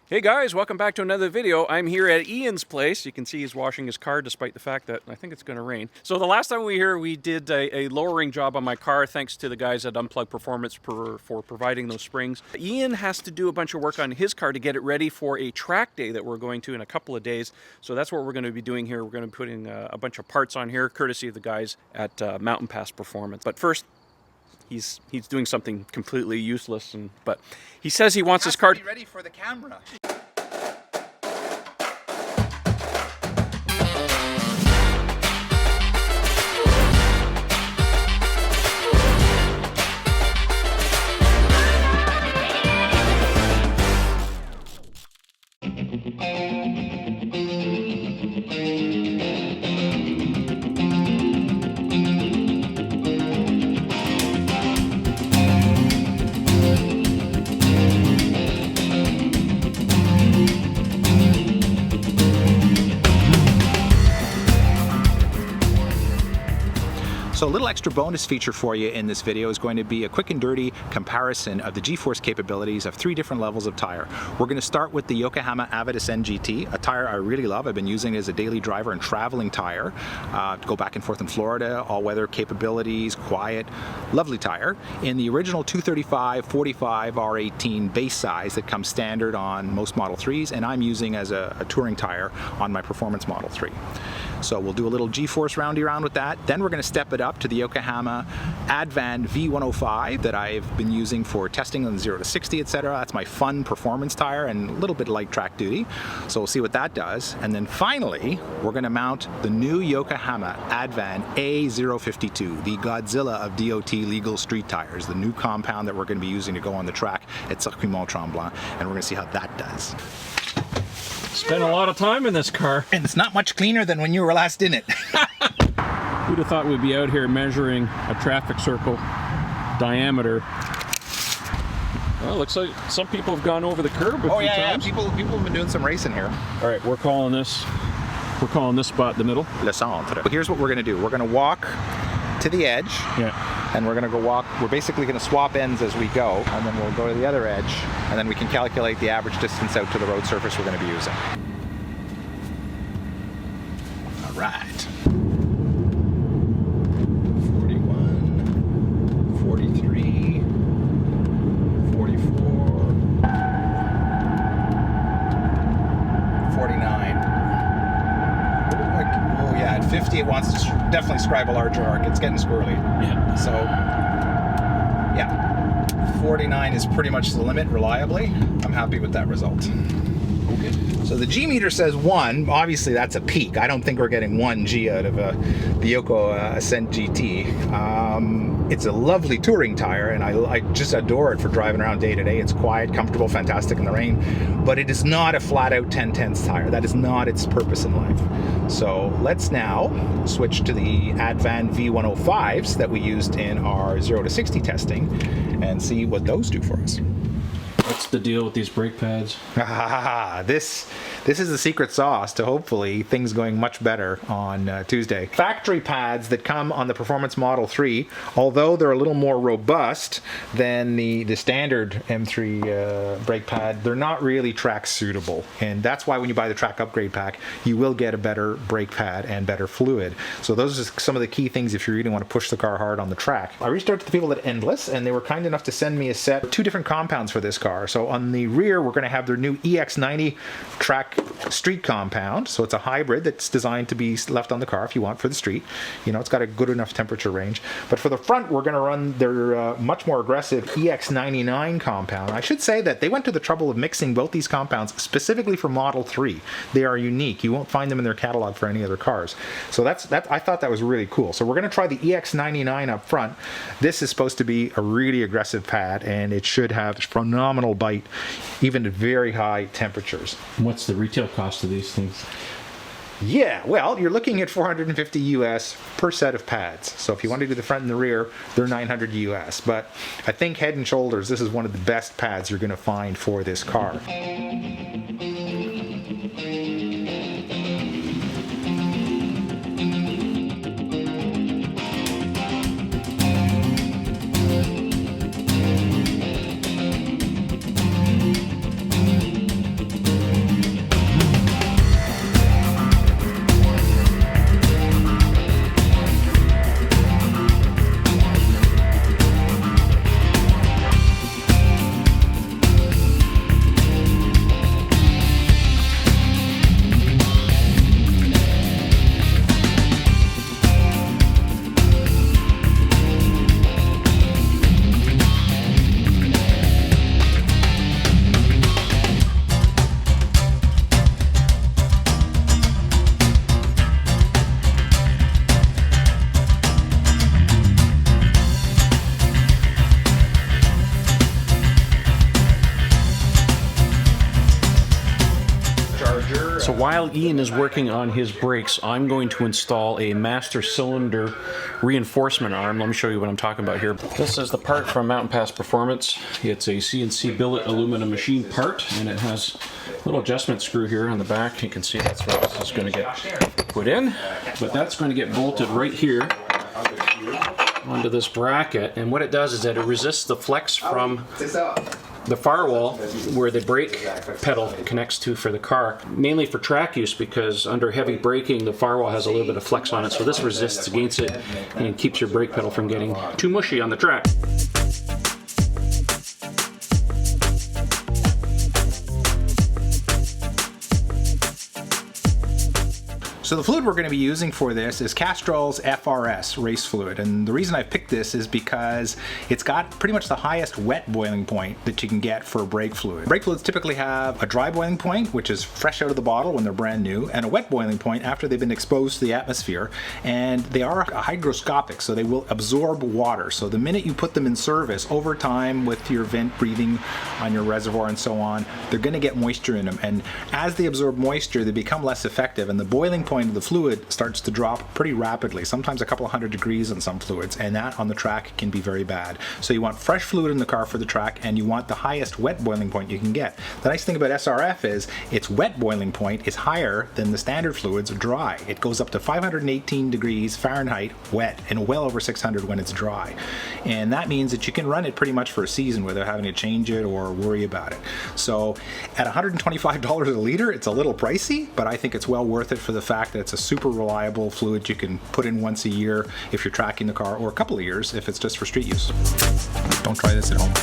Hey guys, welcome back to another video. I'm here at Ian's place. You can see he's washing his car despite the fact that I think it's going to rain. So the last time we were here, we did a lowering job on my car thanks to the guys at Unplugged Performance for providing those springs. Ian has to do a bunch of work on his car to get it ready for a track day that we're going to in a couple of days. So that's what we're going to be doing here. We're going to be putting a bunch of parts on here, courtesy of the guys at Mountain Pass Performance. But first, he's doing something completely useless, but he says he wants his car to be ready for the camera. So a little extra bonus feature for you in this video is going to be a quick and dirty comparison of the G-force capabilities of 3 different levels of tire. We're going to start with the Yokohama Avitus NGT, a tire I really love. I've been using it as a daily driver and traveling tire to go back and forth in Florida, all-weather capabilities, quiet, lovely tire. In the original 235/45 R18 base size that comes standard on most Model 3s, and I'm using as a touring tire on my Performance Model 3. So we'll do a little G-force roundy around with that. Then we're going to step it up to the Yokohama Advan V105 that I've been using for testing on 0 to 60, etc. That's my fun performance tire and a little bit light track duty. So we'll see what that does. And then finally, we're going to mount the new Yokohama Advan A052, the Godzilla of DOT legal street tires, the new compound that we're going to be using to go on the track at Mont, Tremblant, and we're going to see how that does. Spent a lot of time in this car. And it's not much cleaner than when you were last in it. Who'd have thought we'd be out here measuring a traffic circle diameter? Well, it looks like some people have gone over the curb a few times. People have been doing some racing here. All right, we're calling this spot the middle. Le Centre. But here's what we're going to do. We're going to walk to the edge. Yeah. And we're going to go walk. We're basically going to swap ends as we go, and then we'll go to the other edge, and then we can calculate the average distance out to the road surface we're going to be using. All right. 41, 43, 44, 49. Oh yeah, at 50 it wants to definitely scribe a larger arc. It's getting squirrely. Yeah. So, yeah, 49 is pretty much the limit reliably. I'm happy with that result. Okay. So the G meter says 1. Obviously, that's a peak. I don't think we're getting 1 G out of the Yoko Ascent GT. It's a lovely touring tire, and I just adore it for driving around day to day. It's quiet, comfortable, fantastic in the rain, but it is not a flat-out 10/10 tire. That is not its purpose in life. So let's now switch to the Advan V105s that we used in our 0 to 60 testing and see what those do for us. What's the deal with these brake pads? This is the secret sauce to hopefully things going much better on Tuesday. Factory pads that come on the Performance Model 3, although they're a little more robust than the standard M3 brake pad, they're not really track suitable. And that's why when you buy the track upgrade pack, you will get a better brake pad and better fluid. So those are some of the key things if you really want to push the car hard on the track. I reached out to the people at Endless, and they were kind enough to send me a set of 2 different compounds for this car. So on the rear, we're going to have their new EX90 track street compound. So it's a hybrid that's designed to be left on the car if you want for the street. You know, it's got a good enough temperature range. But for the front, we're going to run their much more aggressive EX99 compound. I should say that they went to the trouble of mixing both these compounds specifically for Model 3. They are unique. You won't find them in their catalog for any other cars. So I thought that was really cool. So we're going to try the EX99 up front. This is supposed to be a really aggressive pad, and it should have phenomenal bite even at very high temperatures. What's the retail cost of these things? Yeah, well, you're looking at $450 US per set of pads. So if you want to do the front and the rear, they're $900 US. But I think head and shoulders, this is one of the best pads you're going to find for this car. So while Ian is working on his brakes, I'm going to install a master cylinder reinforcement arm. Let me show you what I'm talking about here. This is the part from Mountain Pass Performance. It's a CNC billet aluminum machine part, and it has a little adjustment screw here on the back. You can see that's where this is going to get put in, but that's going to get bolted right here onto this bracket, and what it does is that it resists the flex from the firewall where the brake pedal connects to for the car, mainly for track use, because under heavy braking the firewall has a little bit of flex on it, so this resists against it and keeps your brake pedal from getting too mushy on the track. So the fluid we're going to be using for this is Castrol's FRS race fluid, and the reason I picked this is because it's got pretty much the highest wet boiling point that you can get for brake fluid. Brake fluids typically have a dry boiling point, which is fresh out of the bottle when they're brand new, and a wet boiling point after they've been exposed to the atmosphere, and they are hygroscopic, so they will absorb water. So the minute you put them in service, over time with your vent breathing on your reservoir and so on, they're going to get moisture in them, and as they absorb moisture they become less effective, and the boiling point of the fluid starts to drop pretty rapidly, sometimes a couple of 100 degrees on some fluids, and that on the track can be very bad. So you want fresh fluid in the car for the track, and you want the highest wet boiling point you can get. The nice thing about SRF is its wet boiling point is higher than the standard fluids dry. It goes up to 518 degrees Fahrenheit wet and well over 600 when it's dry, and that means that you can run it pretty much for a season without having to change it or worry about it. So at $125 a liter, it's a little pricey, but I think it's well worth it for the fact that it's a super reliable fluid you can put in once a year if you're tracking the car, or a couple of years if it's just for street use. Don't try this at home.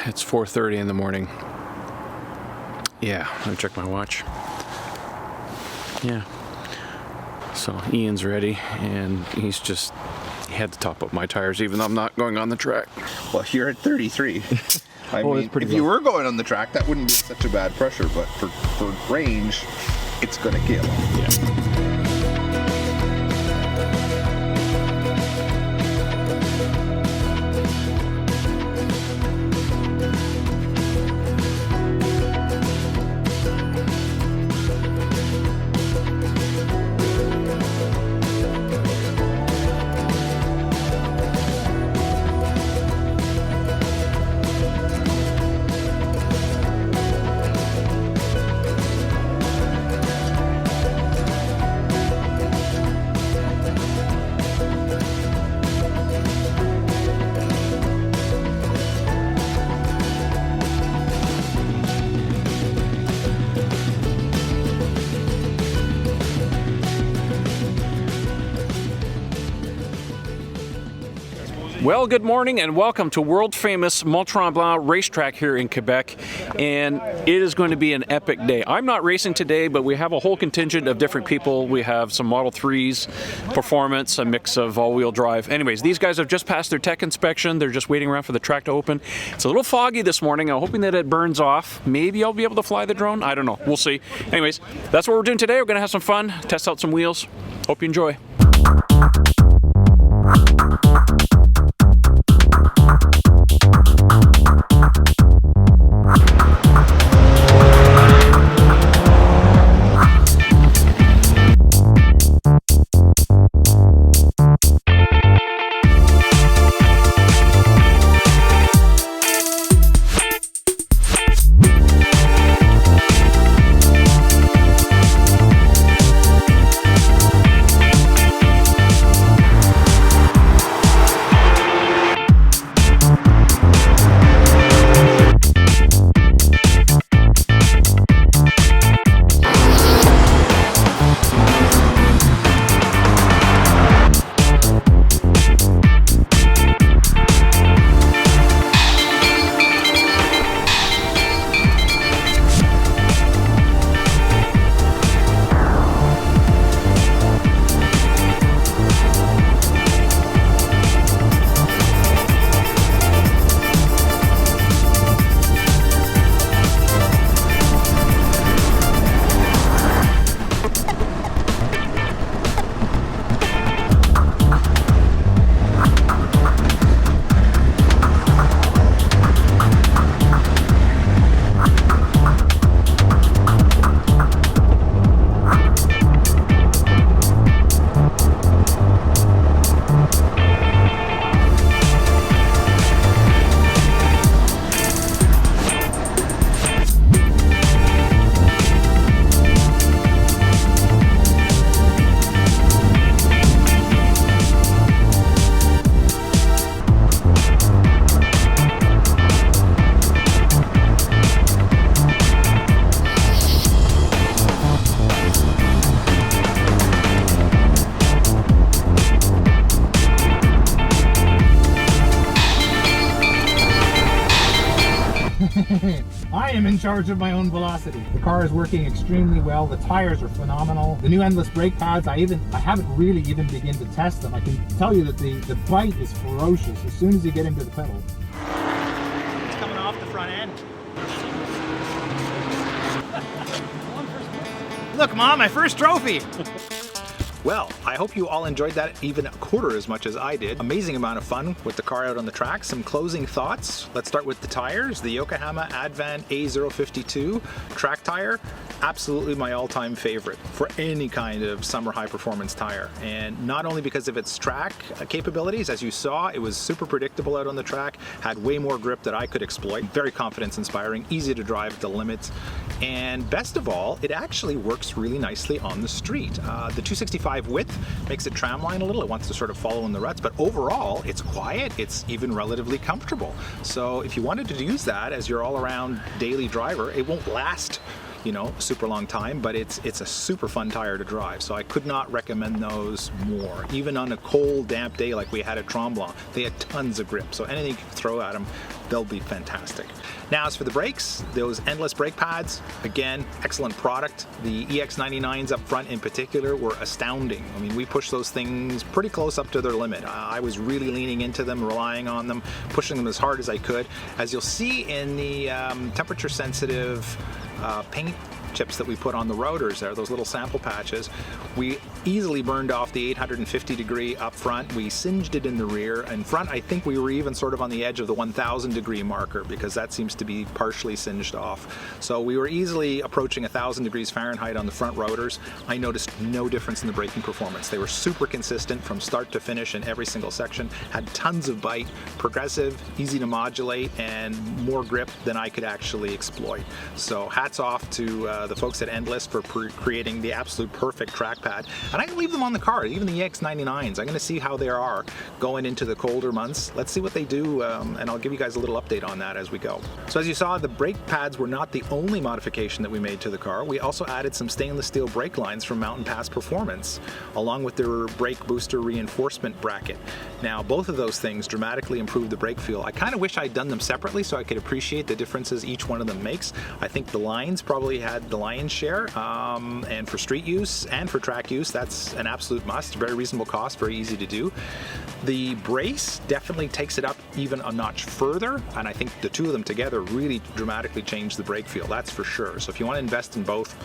It's 4:30 in the morning. Yeah, let me check my watch. Yeah. So Ian's ready, and he had to top up my tires, even though I'm not going on the track. Well, you're at 33. I mean, if low. you were going on the track, that wouldn't be such a bad pressure, but for range, it's going to kill. Yeah. Well, good morning and welcome to world famous Mont Tremblant racetrack here in Quebec, and it is going to be an epic day. I'm not racing today, but we have a whole contingent of different people. We have some Model 3s, performance, a mix of all-wheel drive. Anyways, these guys have just passed their tech inspection. They're just waiting around for the track to open. It's a little foggy this morning. I'm hoping that it burns off. Maybe I'll be able to fly the drone. I don't know. We'll see. Anyways, that's what we're doing today. We're going to have some fun, test out some wheels. Hope you enjoy. I am in charge of my own velocity. The car is working extremely well. The tires are phenomenal. The new endless brake pads, I haven't really even begun to test them. I can tell you that the bite is ferocious as soon as you get into the pedal. It's coming off the front end. Look, Mom, my first trophy. Well, I hope you all enjoyed that even a quarter as much as I did. Amazing amount of fun with the car out on the track. Some closing thoughts. Let's start with the tires. The Yokohama Advan A052 track tire, absolutely my all-time favorite for any kind of summer high-performance tire. And not only because of its track capabilities, as you saw, it was super predictable out on the track, had way more grip that I could exploit, very confidence-inspiring, easy to drive at the limits, and best of all, it actually works really nicely on the street. The 265 width makes it tramline a little. It wants to sort of follow in the ruts, but overall it's quiet, it's even relatively comfortable. So if you wanted to use that as your all-around daily driver, it won't last, you know, super long time, but it's a super fun tire to drive. So I could not recommend those more. Even on a cold, damp day like we had at Tremblant, they had tons of grip. So anything you can throw at them, they'll be fantastic. Now, as for the brakes, those endless brake pads, again, excellent product. The EX99s up front in particular were astounding. I mean, we pushed those things pretty close up to their limit. I was really leaning into them, relying on them, pushing them as hard as I could. As you'll see in the temperature sensitive paint chips that we put on the rotors there, those little sample patches, we easily burned off the 850 degree up front. We singed it in the rear. In front, I think we were even sort of on the edge of the 1000 degree marker because that seems to be partially singed off. So we were easily approaching 1000 degrees Fahrenheit on the front rotors. I noticed no difference in the braking performance. They were super consistent from start to finish in every single section, had tons of bite, progressive, easy to modulate, and more grip than I could actually exploit. So hats off to the folks at Endless for creating the absolute perfect track pad. And I'm going to leave them on the car, even the EX99s. I'm going to see how they are going into the colder months. Let's see what they do, and I'll give you guys a little update on that as we go. So as you saw, the brake pads were not the only modification that we made to the car. We also added some stainless steel brake lines from Mountain Pass Performance, along with their brake booster reinforcement bracket. Now, both of those things dramatically improved the brake feel. I kind of wish I'd done them separately so I could appreciate the differences each one of them makes. I think the lines probably had the lion's share, and for street use and for track use, that's an absolute must. Very reasonable cost, very easy to do. The brace definitely takes it up even a notch further, and I think the two of them together really dramatically change the brake feel, that's for sure. So if you want to invest in both,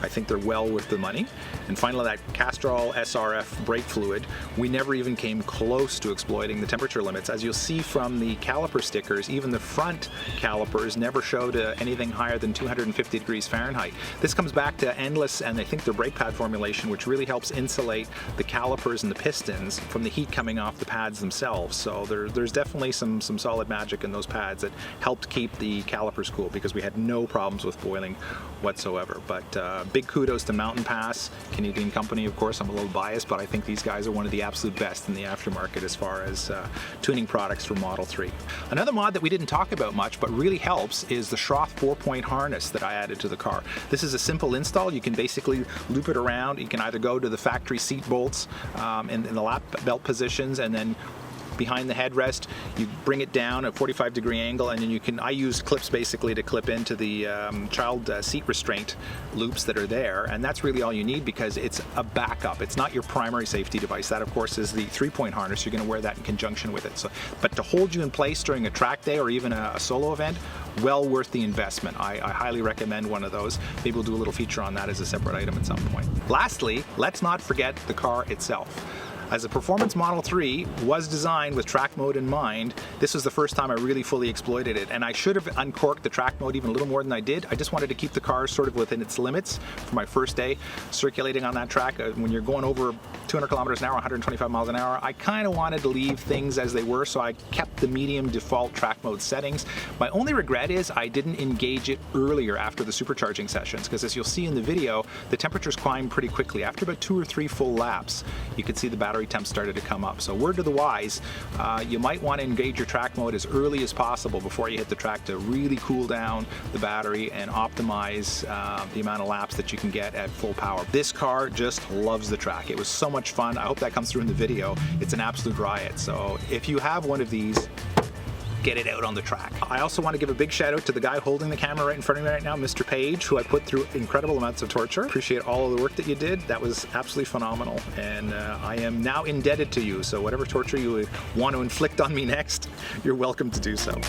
I think they're well worth the money. And finally, that Castrol SRF brake fluid, we never even came close to exploiting the temperature limits. As you'll see from the caliper stickers, even the front calipers never showed anything higher than 250 degrees Fahrenheit. This comes back to Endless and I think their brake pad formulation, which really helps insulate the calipers and the pistons from the heat coming off the pads themselves. So there's definitely some solid magic in those pads that helped keep the calipers cool, because we had no problems with boiling whatsoever. But big kudos to Mountain Pass, Canadian company, of course. I'm a little biased, but I think these guys are one of the absolute best in the aftermarket as far as tuning products for Model 3. Another mod that we didn't talk about much but really helps is the Schroth 4-point harness that I added to the car. This is a simple install. You can basically loop it around. You can either go to the factory seat bolts in the lap belt positions, and then behind the headrest, you bring it down at a 45-degree angle, and then I use clips basically to clip into the child seat restraint loops that are there, and that's really all you need because it's a backup. It's not your primary safety device. That, of course, is the 3-point harness. You're going to wear that in conjunction with it. So, but to hold you in place during a track day or even a solo event, well worth the investment. I highly recommend one of those. Maybe we'll do a little feature on that as a separate item at some point. Lastly, let's not forget the car itself. As a performance Model 3 was designed with track mode in mind, this was the first time I really fully exploited it, and I should have uncorked the track mode even a little more than I did. I just wanted to keep the car sort of within its limits for my first day circulating on that track. When you're going over 200 kilometers an hour, 125 miles an hour, I kind of wanted to leave things as they were, so I kept the medium default track mode settings. My only regret is I didn't engage it earlier after the supercharging sessions, because as you'll see in the video, the temperatures climb pretty quickly. After about 2 or 3 full laps, you can see the battery temps started to come up. So word to the wise, you might want to engage your track mode as early as possible before you hit the track to really cool down the battery and optimize the amount of laps that you can get at full power. This car just loves the track. It was so much fun. I hope that comes through in the video. It's an absolute riot. So if you have one of these, get it out on the track. I also want to give a big shout out to the guy holding the camera right in front of me right now, Mr. Page, who I put through incredible amounts of torture. Appreciate all of the work that you did. That was absolutely phenomenal, and I am now indebted to you. So whatever torture you would want to inflict on me next, you're welcome to do so.